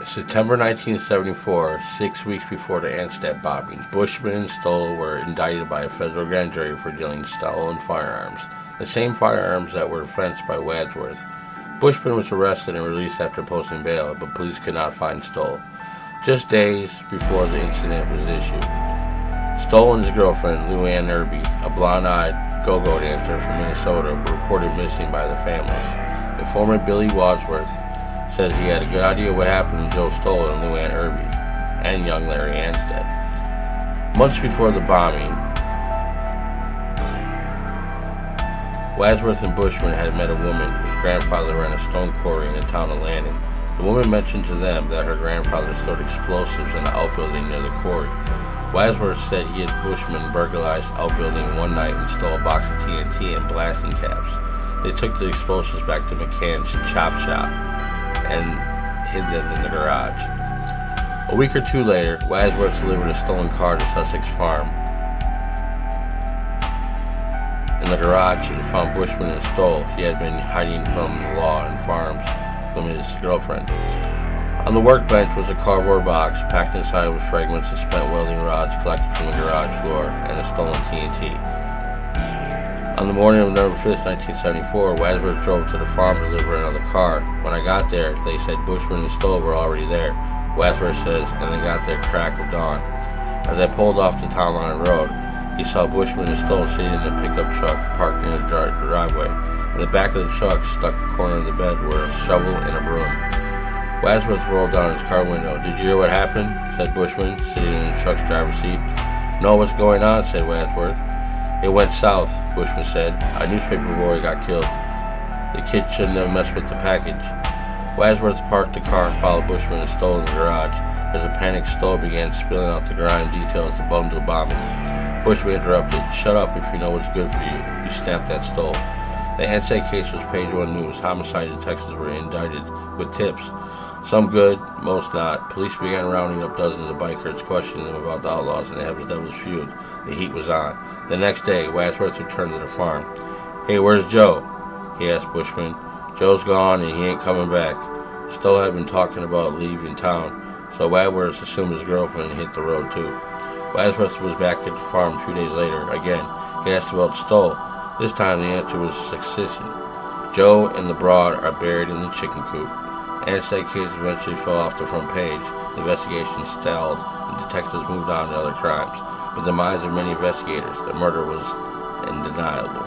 September 1974, 6 weeks before the Anstead bombing, Bushman and Stoll were indicted by a federal grand jury for dealing stolen firearms, the same firearms that were fenced by Wadsworth. Bushman was arrested and released after posting bail, but police could not find Stoll. Just days before the incident was issued, Stoll and his girlfriend, Lou Ann Irby, a blonde-eyed go-go dancer from Minnesota, were reported missing by their families. Informant Billy Wadsworth says he had a good idea what happened to Joe Stoll and Lou Ann Irby and young Larry Anstead. Months before the bombing, Wadsworth and Bushman had met a woman whose grandfather ran a stone quarry in the town of Landon. The woman mentioned to them that her grandfather stored explosives in the outbuilding near the quarry. Wadsworth said he had Bushman burglarize the outbuilding one night and stole a box of TNT and blasting caps. They took the explosives back to McCann's chop shop and hid them in the garage. A week or two later, Wadsworth delivered a stolen car to Sussex Farm in the garage and found Bushman and Stoll. He had been hiding from the law and farms from his girlfriend. On the workbench was a cardboard box packed inside with fragments of spent welding rods collected from the garage floor and a stolen TNT. On the morning of November 5th, 1974, Wadsworth drove to the farm to deliver another car. When I got there, they said Bushman and Stoll were already there. Wadsworth says, and they got there crack of dawn. As I pulled off the Town Line Road, he saw Bushman and Stoll sitting in a pickup truck parked in the driveway. In the back of the truck, stuck in the corner of the bed, were a shovel and a broom. Wadsworth rolled down his car window. "Did you hear what happened?" said Bushman, sitting in the truck's driver's seat. "Know what's going on?" said Wadsworth. "It went south," Bushman said. "A newspaper boy got killed. The kid shouldn't have messed with the package." Wadsworth parked the car and followed Bushman and Stoll in the garage. As a panicked Stoll began spilling out the grime details of the bundle bombing, Bushman interrupted. "Shut up if you know what's good for you," he snapped at Stoll. The Anstead case was page 1 news. Homicide detectives were indicted with tips. Some good, most not. Police began rounding up dozens of bikers, questioning them about the outlaws and the Heavy Devil's feud. The heat was on. The next day, Wadsworth returned to the farm. "Hey, where's Joe?" he asked Bushman. "Joe's gone and he ain't coming back." Stoll had been talking about leaving town, so Wadsworth assumed his girlfriend hit the road too. Wadsworth was back at the farm a few days later. Again, he asked about Stoll. This time the answer was succession. Joe and the broad are buried in the chicken coop. Anstead case eventually fell off the front page. The investigation stalled, and detectives moved on to other crimes. But the minds of many investigators, the murder was undeniable.